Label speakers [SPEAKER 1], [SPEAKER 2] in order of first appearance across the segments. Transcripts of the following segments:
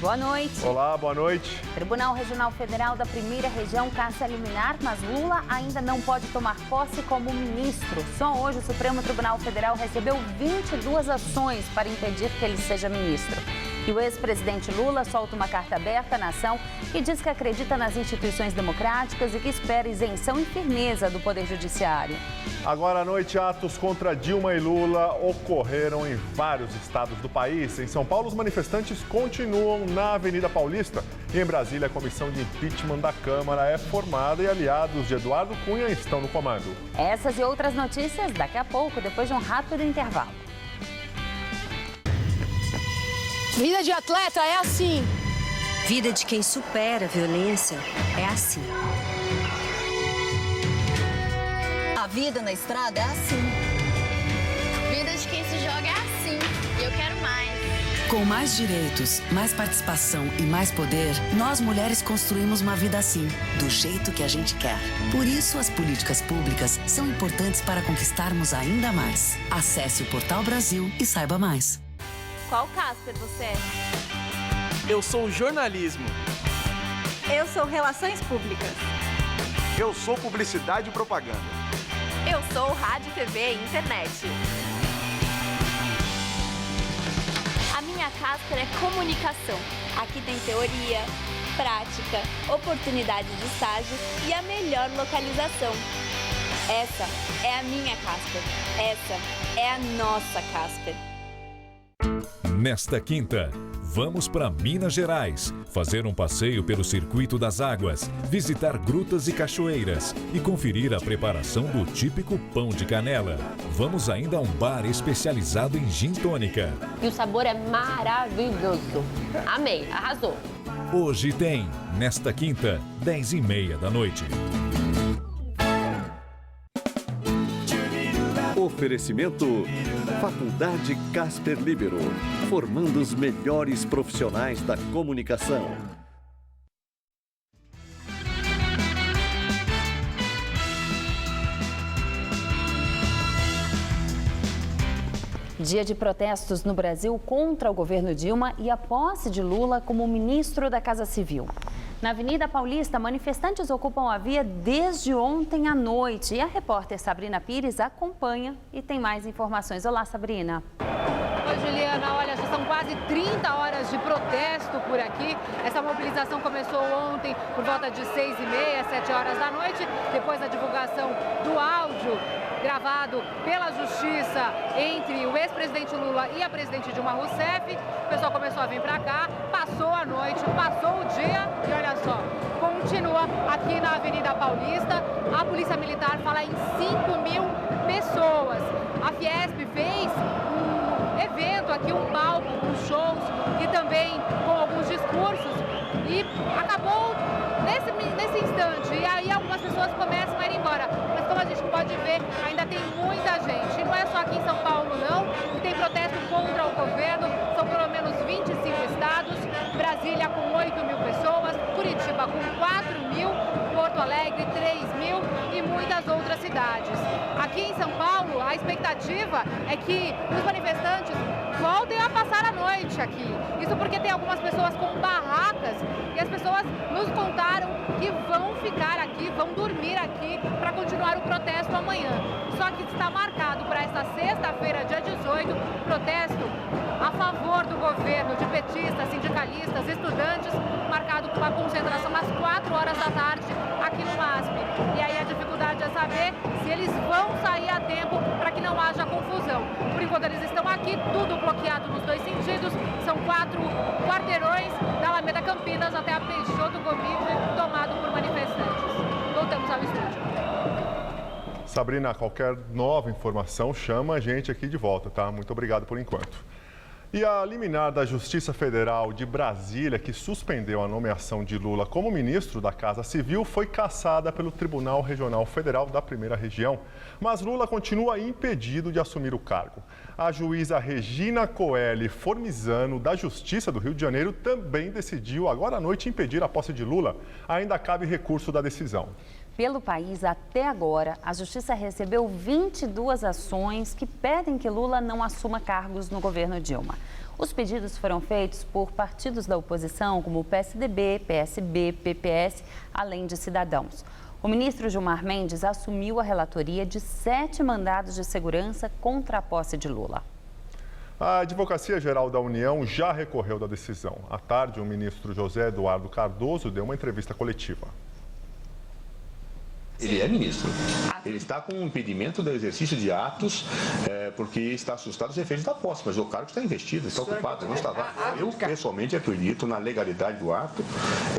[SPEAKER 1] Boa noite.
[SPEAKER 2] Olá, boa noite.
[SPEAKER 1] Tribunal Regional Federal da Primeira Região caça liminar, mas Lula ainda não pode tomar posse como ministro. Só hoje o Supremo Tribunal Federal recebeu 22 ações para impedir que ele seja ministro. E o ex-presidente Lula solta uma carta aberta à nação e diz que acredita nas instituições democráticas e que espera isenção e firmeza do Poder Judiciário.
[SPEAKER 2] Agora à noite, atos contra Dilma e Lula ocorreram em vários estados do país. Em São Paulo, os manifestantes continuam na Avenida Paulista. E em Brasília, a comissão de impeachment da Câmara é formada e aliados de Eduardo Cunha estão no comando.
[SPEAKER 1] Essas e outras notícias daqui a pouco, depois de um rápido intervalo.
[SPEAKER 3] Vida de atleta é assim.
[SPEAKER 4] Vida de quem supera a violência é assim.
[SPEAKER 3] A vida na estrada é assim.
[SPEAKER 5] Vida de quem se joga é assim. E eu quero mais.
[SPEAKER 6] Com mais direitos, mais participação e mais poder, nós mulheres construímos uma vida assim, do jeito que a gente quer. Por isso, as políticas públicas são importantes para conquistarmos ainda mais. Acesse o Portal Brasil e saiba mais.
[SPEAKER 5] Qual Casper você é?
[SPEAKER 7] Eu sou jornalismo.
[SPEAKER 5] Eu sou relações públicas.
[SPEAKER 8] Eu sou publicidade e propaganda.
[SPEAKER 5] Eu sou rádio, TV e internet. A minha Casper é comunicação. Aqui tem teoria, prática, oportunidade de estágio e a melhor localização. Essa é a minha Casper. Essa é a nossa Casper.
[SPEAKER 9] Nesta quinta, vamos para Minas Gerais, fazer um passeio pelo Circuito das Águas, visitar grutas e cachoeiras e conferir a preparação do típico pão de canela. Vamos ainda a um bar especializado em gin tônica.
[SPEAKER 10] E o sabor é maravilhoso. Amei, arrasou.
[SPEAKER 9] Hoje tem, nesta quinta, 10h30 da noite.
[SPEAKER 11] Oferecimento Faculdade Casper Libero, formando os melhores profissionais da comunicação.
[SPEAKER 1] Dia de protestos no Brasil contra o governo Dilma e a posse de Lula como ministro da Casa Civil. Na Avenida Paulista, manifestantes ocupam a via desde ontem à noite. E a repórter Sabrina Pires acompanha e tem mais informações. Olá, Sabrina.
[SPEAKER 12] Oi, Juliana. Olha, já são quase 30 horas de protesto por aqui. Essa mobilização começou ontem por volta de 6h30, 7 horas da noite, depois da divulgação do áudio gravado pela Justiça entre o ex-presidente Lula e a presidente Dilma Rousseff. O pessoal começou a vir para cá, passou a noite, passou o dia e olha só, continua aqui na Avenida Paulista. A Polícia Militar fala em 5.000 pessoas. A Fiesp fez um evento aqui, um palco com shows e também com alguns discursos e acabou nesse instante. E aí algumas pessoas começam a ir embora. Mas como a gente pode ver, ainda tem muita gente. E não é só aqui em São Paulo, não. Tem protesto contra o governo. São pelo menos 25 estados. Brasília com 8.000 pessoas. Curitiba com 4.000. Porto Alegre, 3.000 e muitas outras cidades. Aqui em São Paulo, a expectativa é que os manifestantes voltem a passar a noite aqui. Isso porque tem algumas pessoas com barracas e as pessoas nos contaram que vão ficar aqui, vão dormir aqui para continuar o protesto amanhã. Só que está marcado para esta sexta-feira, dia 18, protesto a favor do governo de petistas, sindicalistas, estudantes, marcado com uma concentração às 4 horas da tarde aqui no MASP. E aí a dificuldade é saber se eles vão sair a tempo para que não haja confusão. Por enquanto eles estão aqui, tudo bloqueado nos dois sentidos. São 4 quarteirões da Alameda Campinas até a Peixoto Gomide, tomado por manifestantes. Voltamos ao estúdio.
[SPEAKER 2] Sabrina, qualquer nova informação, chama a gente aqui de volta, tá? Muito obrigado por enquanto. E a liminar da Justiça Federal de Brasília, que suspendeu a nomeação de Lula como ministro da Casa Civil, foi cassada pelo Tribunal Regional Federal da Primeira Região. Mas Lula continua impedido de assumir o cargo. A juíza Regina Coeli Formizano, da Justiça do Rio de Janeiro, também decidiu agora à noite impedir a posse de Lula. Ainda cabe recurso da decisão.
[SPEAKER 1] Pelo país, até agora, a Justiça recebeu 22 ações que pedem que Lula não assuma cargos no governo Dilma. Os pedidos foram feitos por partidos da oposição, como o PSDB, PSB, PPS, além de cidadãos. O ministro Gilmar Mendes assumiu a relatoria de 7 mandados de segurança contra a posse de Lula.
[SPEAKER 2] A Advocacia Geral da União já recorreu da decisão. À tarde, o ministro José Eduardo Cardoso deu uma entrevista coletiva.
[SPEAKER 13] Ele é ministro. Ele está com um impedimento do exercício de atos porque está assustado dos efeitos da posse, mas o cargo está investido, está ocupado, não estava. Eu, pessoalmente, acredito na legalidade do ato.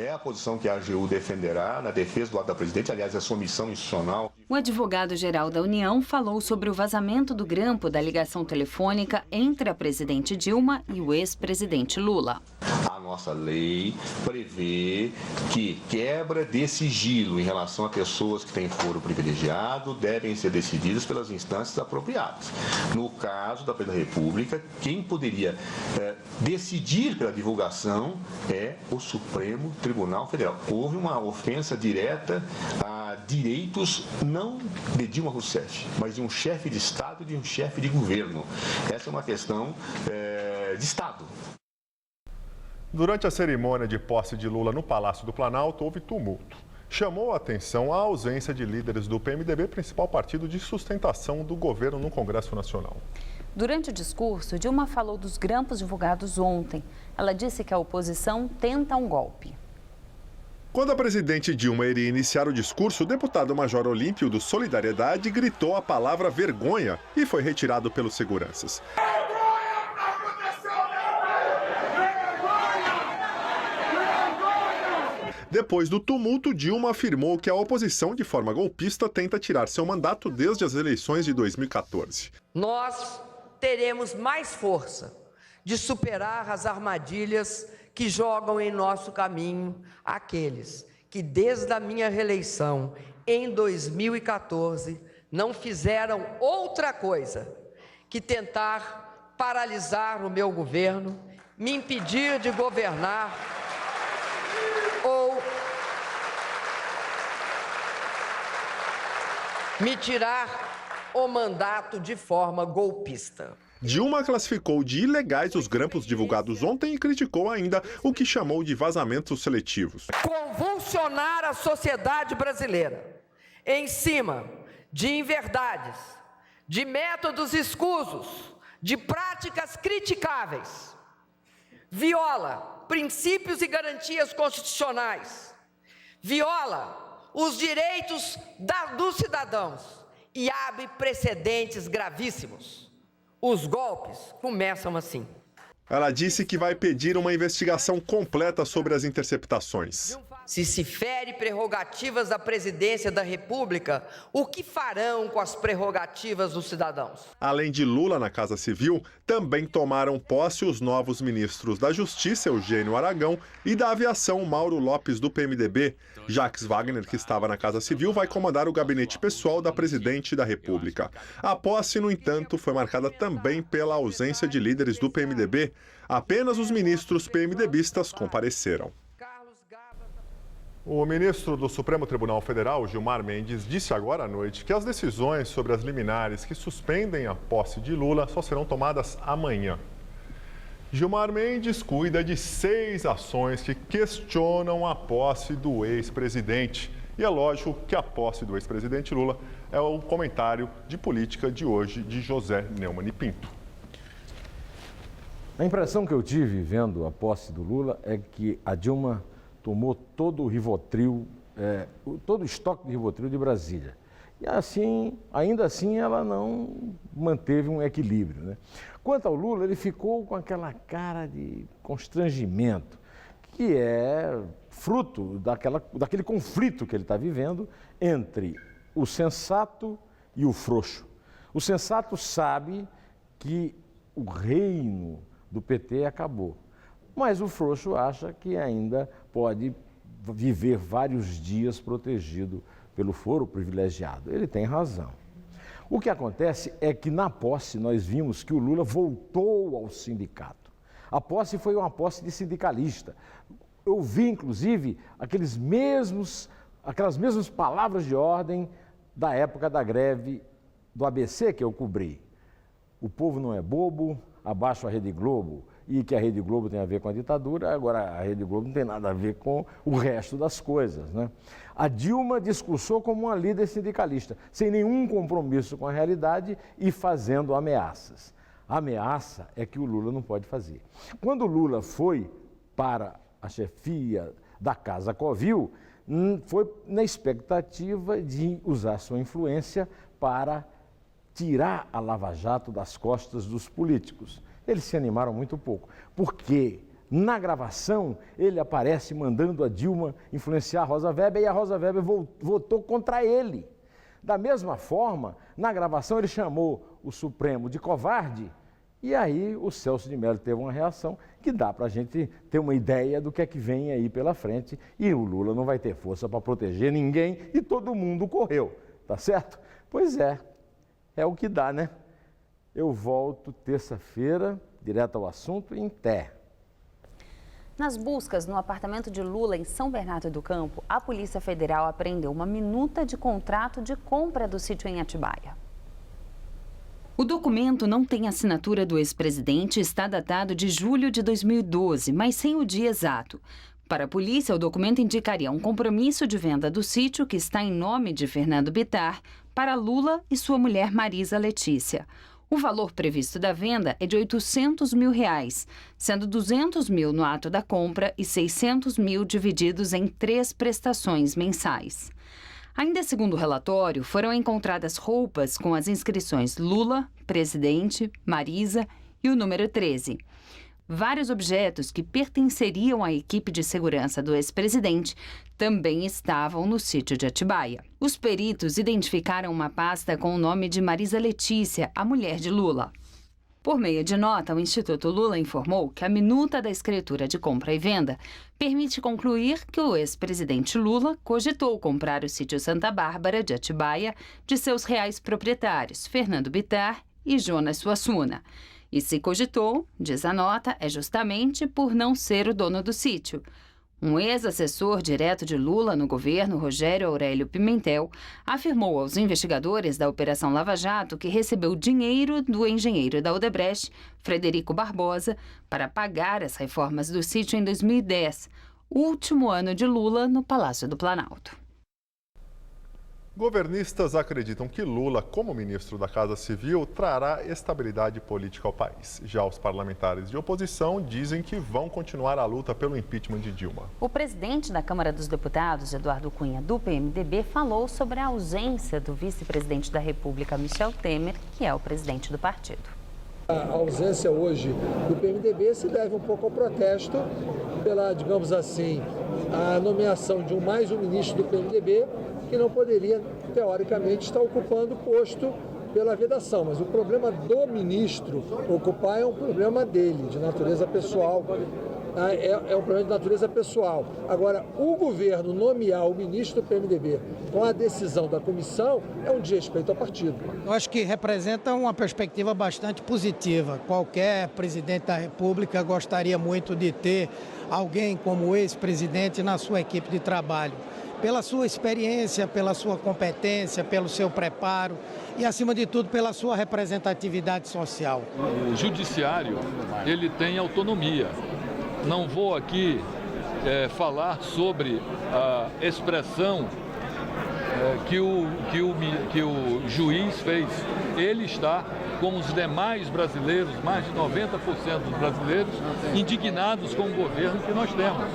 [SPEAKER 13] É a posição que a AGU defenderá na defesa do ato da presidente, aliás, é a sua missão institucional.
[SPEAKER 1] O advogado-geral da União falou sobre o vazamento do grampo da ligação telefônica entre a presidente Dilma e o ex-presidente Lula.
[SPEAKER 13] A nossa lei prevê que quebra de sigilo em relação a pessoas que têm foro privilegiado devem ser decididas pelas instâncias apropriadas. No caso da Presidência da República, quem poderia decidir pela divulgação é o Supremo Tribunal Federal. Houve uma ofensa direta a direitos não de Dilma Rousseff, mas de um chefe de Estado e de um chefe de governo. Essa é uma questão de Estado.
[SPEAKER 2] Durante a cerimônia de posse de Lula no Palácio do Planalto, houve tumulto. Chamou a atenção a ausência de líderes do PMDB, principal partido de sustentação do governo no Congresso Nacional.
[SPEAKER 1] Durante o discurso, Dilma falou dos grampos divulgados ontem. Ela disse que a oposição tenta um golpe.
[SPEAKER 2] Quando a presidente Dilma iria iniciar o discurso, o deputado Major Olímpio do Solidariedade gritou a palavra vergonha e foi retirado pelos seguranças. Depois do tumulto, Dilma afirmou que a oposição, de forma golpista, tenta tirar seu mandato desde as eleições de 2014.
[SPEAKER 14] Nós teremos mais força de superar as armadilhas que jogam em nosso caminho aqueles que, desde a minha reeleição em 2014, não fizeram outra coisa que tentar paralisar o meu governo, me impedir de governar ou me tirar o mandato de forma golpista.
[SPEAKER 2] Dilma classificou de ilegais os grampos divulgados ontem e criticou ainda o que chamou de vazamentos seletivos.
[SPEAKER 14] Convulsionar a sociedade brasileira em cima de inverdades, de métodos escusos, de práticas criticáveis, viola princípios e garantias constitucionais, viola os direitos dos cidadãos e abre precedentes gravíssimos. Os golpes começam assim.
[SPEAKER 2] Ela disse que vai pedir uma investigação completa sobre as interceptações.
[SPEAKER 14] Se fere prerrogativas da presidência da República, o que farão com as prerrogativas dos cidadãos?
[SPEAKER 2] Além de Lula na Casa Civil, também tomaram posse os novos ministros da Justiça, Eugênio Aragão, e da Aviação, Mauro Lopes, do PMDB. Jacques Wagner, que estava na Casa Civil, vai comandar o gabinete pessoal da presidente da República. A posse, no entanto, foi marcada também pela ausência de líderes do PMDB. Apenas os ministros PMDBistas compareceram. O ministro do Supremo Tribunal Federal, Gilmar Mendes, disse agora à noite que as decisões sobre as liminares que suspendem a posse de Lula só serão tomadas amanhã. Gilmar Mendes cuida de 6 ações que questionam a posse do ex-presidente. E é lógico que a posse do ex-presidente Lula é o comentário de política de hoje de José Neumann e Pinto.
[SPEAKER 15] A impressão que eu tive vendo a posse do Lula é que a Dilma tomou todo o Rivotril, todo o estoque de Rivotril de Brasília. E assim, ainda assim, ela não manteve um equilíbrio, né? Quanto ao Lula, ele ficou com aquela cara de constrangimento, que é fruto daquele conflito que ele está vivendo entre o sensato e o frouxo. O sensato sabe que o reino do PT acabou, mas o frouxo acha que ainda pode viver vários dias protegido pelo foro privilegiado. Ele tem razão. O que acontece é que na posse nós vimos que o Lula voltou ao sindicato. A posse foi uma posse de sindicalista. Eu vi, inclusive, aqueles mesmos aquelas mesmas palavras de ordem da época da greve do ABC que eu cobri. O povo não é bobo, abaixo a Rede Globo. E que a Rede Globo tem a ver com a ditadura, agora a Rede Globo não tem nada a ver com o resto das coisas, né? A Dilma discursou como uma líder sindicalista, sem nenhum compromisso com a realidade e fazendo ameaças. A ameaça é que o Lula não pode fazer. Quando o Lula foi para a chefia da Casa Covil, foi na expectativa de usar sua influência para tirar a Lava Jato das costas dos políticos. Eles se animaram muito pouco, porque na gravação ele aparece mandando a Dilma influenciar a Rosa Weber e a Rosa Weber votou contra ele. Da mesma forma, na gravação ele chamou o Supremo de covarde e aí o Celso de Mello teve uma reação que dá para a gente ter uma ideia do que é que vem aí pela frente e o Lula não vai ter força para proteger ninguém e todo mundo correu, tá certo? Pois é o que dá, né? Eu volto terça-feira, direto ao assunto, em Té.
[SPEAKER 1] Nas buscas no apartamento de Lula, em São Bernardo do Campo, a Polícia Federal apreendeu uma minuta de contrato de compra do sítio em Atibaia.
[SPEAKER 16] O documento não tem assinatura do ex-presidente e está datado de julho de 2012, mas sem o dia exato. Para a polícia, o documento indicaria um compromisso de venda do sítio, que está em nome de Fernando Bittar, para Lula e sua mulher Marisa Letícia. O valor previsto da venda é de R$800 mil, sendo 200 mil no ato da compra e 600 mil divididos em 3 prestações mensais. Ainda segundo o relatório, foram encontradas roupas com as inscrições Lula, presidente, Marisa e o número 13. Vários objetos que pertenceriam à equipe de segurança do ex-presidente também estavam no sítio de Atibaia. Os peritos identificaram uma pasta com o nome de Marisa Letícia, a mulher de Lula. Por meio de nota, o Instituto Lula informou que a minuta da escritura de compra e venda permite concluir que o ex-presidente Lula cogitou comprar o sítio Santa Bárbara de Atibaia de seus reais proprietários, Fernando Bittar e Jonas Suassuna. E se cogitou, diz a nota, é justamente por não ser o dono do sítio. Um ex-assessor direto de Lula no governo, Rogério Aurélio Pimentel, afirmou aos investigadores da Operação Lava Jato que recebeu dinheiro do engenheiro da Odebrecht, Frederico Barbosa, para pagar as reformas do sítio em 2010, último ano de Lula no Palácio do Planalto.
[SPEAKER 2] Governistas acreditam que Lula, como ministro da Casa Civil, trará estabilidade política ao país. Já os parlamentares de oposição dizem que vão continuar a luta pelo impeachment de Dilma.
[SPEAKER 1] O presidente da Câmara dos Deputados, Eduardo Cunha, do PMDB, falou sobre a ausência do vice-presidente da República, Michel Temer, que é o presidente do partido.
[SPEAKER 17] A ausência hoje do PMDB se deve um pouco ao protesto pela, digamos assim, a nomeação de mais um ministro do PMDB que não poderia, teoricamente, estar ocupando o posto pela vedação. Mas o problema do ministro ocupar é um problema dele, de natureza pessoal. É um problema de natureza pessoal. Agora, o governo nomear o ministro do PMDB com a decisão da comissão é um desrespeito ao partido.
[SPEAKER 18] Eu acho que representa uma perspectiva bastante positiva. Qualquer presidente da República gostaria muito de ter alguém como o ex-presidente na sua equipe de trabalho. Pela sua experiência, pela sua competência, pelo seu preparo e, acima de tudo, pela sua representatividade social.
[SPEAKER 19] O judiciário, ele tem autonomia. Não vou aqui falar sobre a expressão que o juiz fez. Ele está, como os demais brasileiros, mais de 90% dos brasileiros, indignados com o governo que nós temos.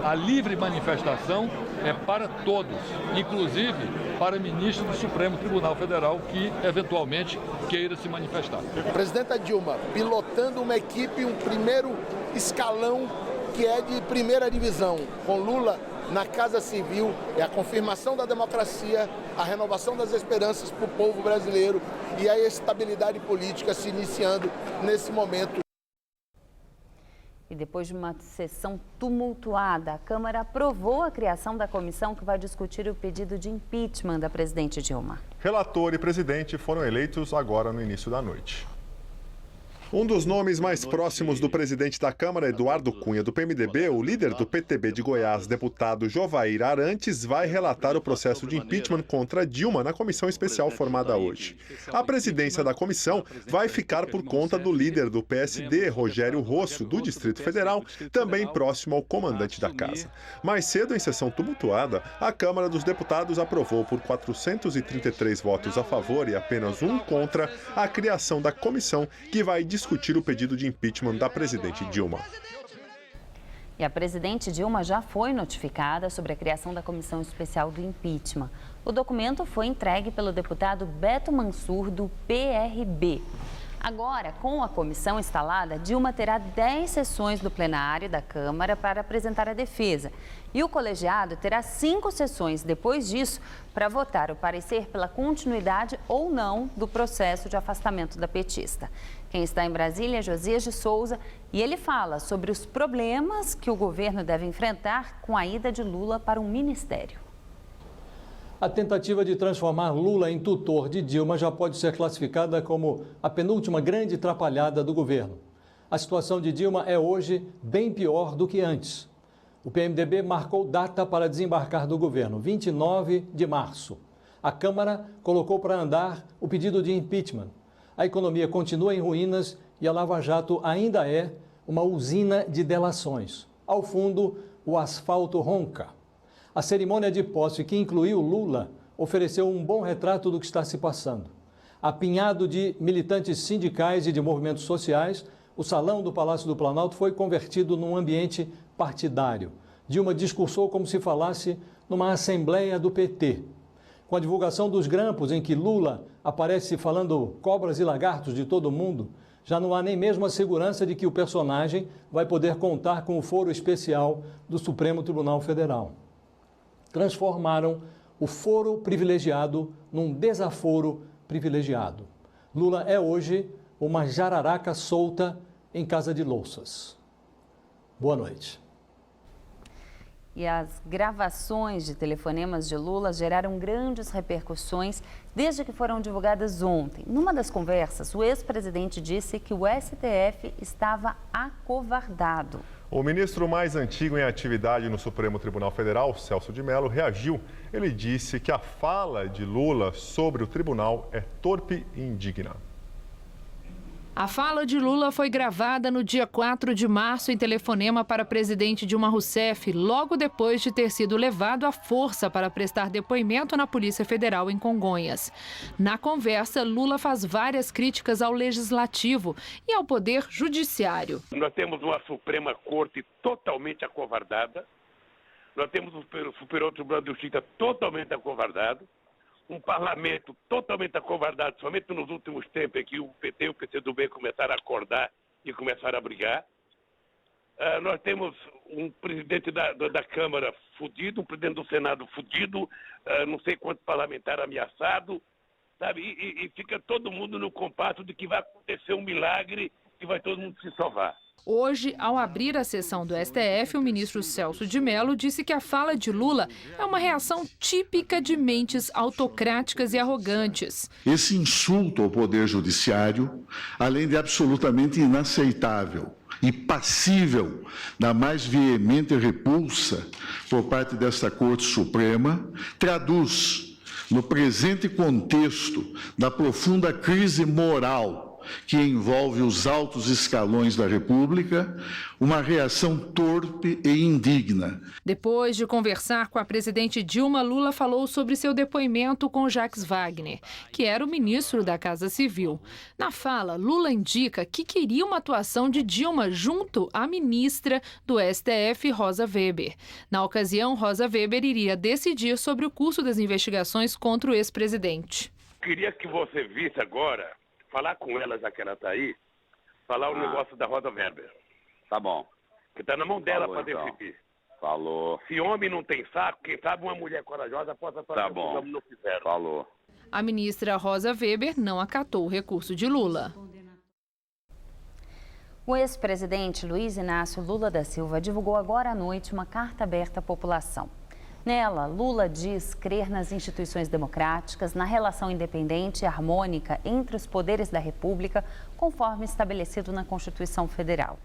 [SPEAKER 19] A livre manifestação é para todos, inclusive para ministro do Supremo Tribunal Federal que, eventualmente, queira se manifestar.
[SPEAKER 20] A presidenta Dilma pilotando uma equipe, um primeiro escalão que é de primeira divisão, com Lula na Casa Civil, é a confirmação da democracia, a renovação das esperanças para o povo brasileiro e a estabilidade política se iniciando nesse momento.
[SPEAKER 1] E depois de uma sessão tumultuada, a Câmara aprovou a criação da comissão que vai discutir o pedido de impeachment da presidente Dilma.
[SPEAKER 2] Relator e presidente foram eleitos agora no início da noite. Um dos nomes mais próximos do presidente da Câmara, Eduardo Cunha, do PMDB, o líder do PTB de Goiás, deputado Jovair Arantes, vai relatar o processo de impeachment contra Dilma na comissão especial formada hoje. A presidência da comissão vai ficar por conta do líder do PSD, Rogério Rosso, do Distrito Federal, também próximo ao comandante da casa. Mais cedo, em sessão tumultuada, a Câmara dos Deputados aprovou por 433 votos a favor e apenas um contra a criação da comissão que vai discutir o pedido de impeachment da presidente Dilma.
[SPEAKER 1] E a presidente Dilma já foi notificada sobre a criação da comissão especial do impeachment. O documento foi entregue pelo deputado Beto Mansur, do PRB. Agora, com a comissão instalada, Dilma terá 10 sessões do plenário da Câmara para apresentar a defesa. E o colegiado terá 5 sessões depois disso para votar o parecer pela continuidade ou não do processo de afastamento da petista. Quem está em Brasília é Josias de Souza e ele fala sobre os problemas que o governo deve enfrentar com a ida de Lula para um ministério.
[SPEAKER 21] A tentativa de transformar Lula em tutor de Dilma já pode ser classificada como a penúltima grande atrapalhada do governo. A situação de Dilma é hoje bem pior do que antes. O PMDB marcou data para desembarcar do governo, 29 de março. A Câmara colocou para andar o pedido de impeachment. A economia continua em ruínas e a Lava Jato ainda é uma usina de delações. Ao fundo, o asfalto ronca. A cerimônia de posse, que incluiu Lula, ofereceu um bom retrato do que está se passando. Apinhado de militantes sindicais e de movimentos sociais, o salão do Palácio do Planalto foi convertido num ambiente partidário. Dilma discursou como se falasse numa assembleia do PT. Com a divulgação dos grampos em que Lula aparece falando cobras e lagartos de todo mundo, já não há nem mesmo a segurança de que o personagem vai poder contar com o foro especial do Supremo Tribunal Federal. Transformaram o foro privilegiado num desaforo privilegiado. Lula é hoje uma jararaca solta em casa de louças. Boa noite.
[SPEAKER 1] E as gravações de telefonemas de Lula geraram grandes repercussões desde que foram divulgadas ontem. Numa das conversas, o ex-presidente disse que o STF estava acovardado.
[SPEAKER 2] O ministro mais antigo em atividade no Supremo Tribunal Federal, Celso de Mello, reagiu. Ele disse que a fala de Lula sobre o tribunal é torpe e indigna.
[SPEAKER 22] A fala de Lula foi gravada no dia 4 de março em telefonema para a presidente Dilma Rousseff, logo depois de ter sido levado à força para prestar depoimento na Polícia Federal em Congonhas. Na conversa, Lula faz várias críticas ao Legislativo e ao Poder Judiciário.
[SPEAKER 23] Nós temos uma Suprema Corte totalmente acovardada, nós temos o Superior Tribunal de Justiça totalmente acovardado, um parlamento totalmente acovardado, somente nos últimos tempos, que o PT e o PCdoB começaram a acordar e começaram a brigar. Nós temos um presidente da Câmara fudido, um presidente do Senado fudido, não sei quanto parlamentar ameaçado, sabe? E fica todo mundo no compasso de que vai acontecer um milagre e vai todo mundo se salvar.
[SPEAKER 22] Hoje, ao abrir a sessão do STF, o ministro Celso de Mello disse que a fala de Lula é uma reação típica de mentes autocráticas e arrogantes.
[SPEAKER 24] Esse insulto ao Poder Judiciário, além de absolutamente inaceitável e passível da mais veemente repulsa por parte desta Corte Suprema, traduz, no presente contexto da profunda crise moral que envolve os altos escalões da República, uma reação torpe e indigna.
[SPEAKER 22] Depois de conversar com a presidente Dilma, Lula falou sobre seu depoimento com Jacques Wagner, que era o ministro da Casa Civil. Na fala, Lula indica que queria uma atuação de Dilma junto à ministra do STF, Rosa Weber. Na ocasião, Rosa Weber iria decidir sobre o curso das investigações contra o ex-presidente.
[SPEAKER 23] Queria que você visse agora, falar com ela, já que ela está aí, falar o negócio da Rosa Weber.
[SPEAKER 25] Tá bom.
[SPEAKER 23] Que está na mão dela para
[SPEAKER 25] então.
[SPEAKER 23] decidir.
[SPEAKER 25] Falou.
[SPEAKER 23] Se homem não tem saco, quem sabe uma mulher corajosa possa fazer
[SPEAKER 25] tá bom.
[SPEAKER 23] O que não fizeram.
[SPEAKER 25] Falou.
[SPEAKER 22] A ministra Rosa Weber não acatou o recurso de Lula.
[SPEAKER 1] O ex-presidente Luiz Inácio Lula da Silva divulgou agora à noite uma carta aberta à população. Nela, Lula diz crer nas instituições democráticas, na relação independente e harmônica entre os poderes da República, conforme estabelecido na Constituição Federal.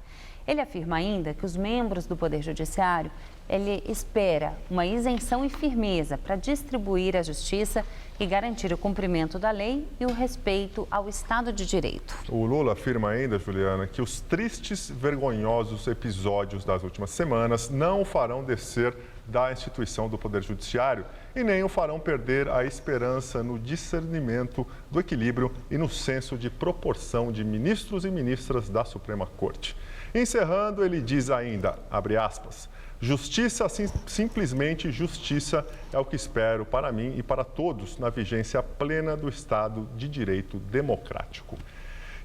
[SPEAKER 1] Ele afirma ainda que os membros do Poder Judiciário, ele espera uma isenção e firmeza para distribuir a justiça e garantir o cumprimento da lei e o respeito ao Estado de Direito.
[SPEAKER 2] O Lula afirma ainda, Juliana, que os tristes, vergonhosos episódios das últimas semanas não o farão descer da instituição do Poder Judiciário e nem o farão perder a esperança no discernimento do equilíbrio e no senso de proporção de ministros e ministras da Suprema Corte. Encerrando, ele diz ainda, abre aspas, justiça, simplesmente justiça é o que espero para mim e para todos na vigência plena do Estado de Direito Democrático.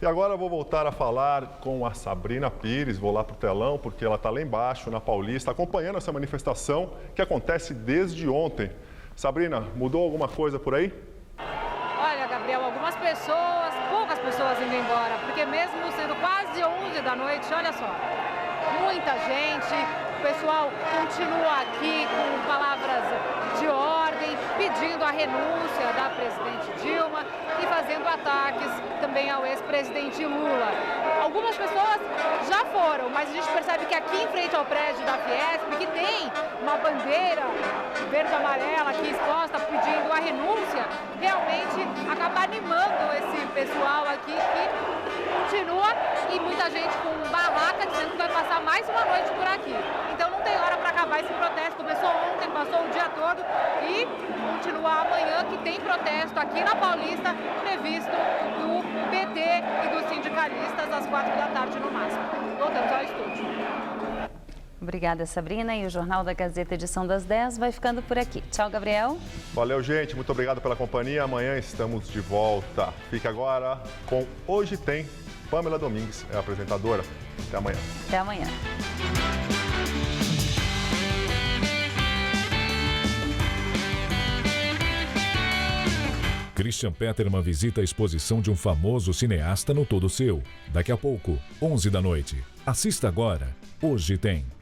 [SPEAKER 2] E agora eu vou voltar a falar com a Sabrina Pires, vou lá para o telão porque ela está lá embaixo, na Paulista, acompanhando essa manifestação que acontece desde ontem. Sabrina, mudou alguma coisa por aí?
[SPEAKER 12] Olha, Gabriel, algumas pessoas, poucas pessoas indo embora, porque mesmo sendo quase 11 da noite, olha só, muita gente, o pessoal continua aqui com palavras de ordem, pedindo a renúncia da presidente Dilma e fazendo ataques também ao ex-presidente Lula. Algumas pessoas já foram, mas a gente percebe que aqui em frente ao prédio da Fiesp, que tem uma bandeira verde e amarela aqui exposta pedindo a renúncia, realmente acaba animando esse pessoal aqui que continua e muita gente com barraca dizendo que vai passar mais uma noite por aqui. Então não tem hora para acabar esse protesto. Começou ontem, passou o dia todo e continua amanhã, que tem protesto aqui na Paulista, previsto do PT e dos sindicalistas às 4 da tarde no máximo. Voltamos ao estúdio.
[SPEAKER 1] Obrigada, Sabrina. E o Jornal da Gazeta, edição das 10, vai ficando por aqui. Tchau, Gabriel.
[SPEAKER 2] Valeu, gente. Muito obrigado pela companhia. Amanhã estamos de volta. Fique agora com Hoje Tem. Pamela Domingues é a apresentadora. Até amanhã.
[SPEAKER 1] Até amanhã.
[SPEAKER 9] Christian Petermann visita a exposição de um famoso cineasta no Todo Seu. Daqui a pouco, 11 da noite. Assista agora. Hoje Tem.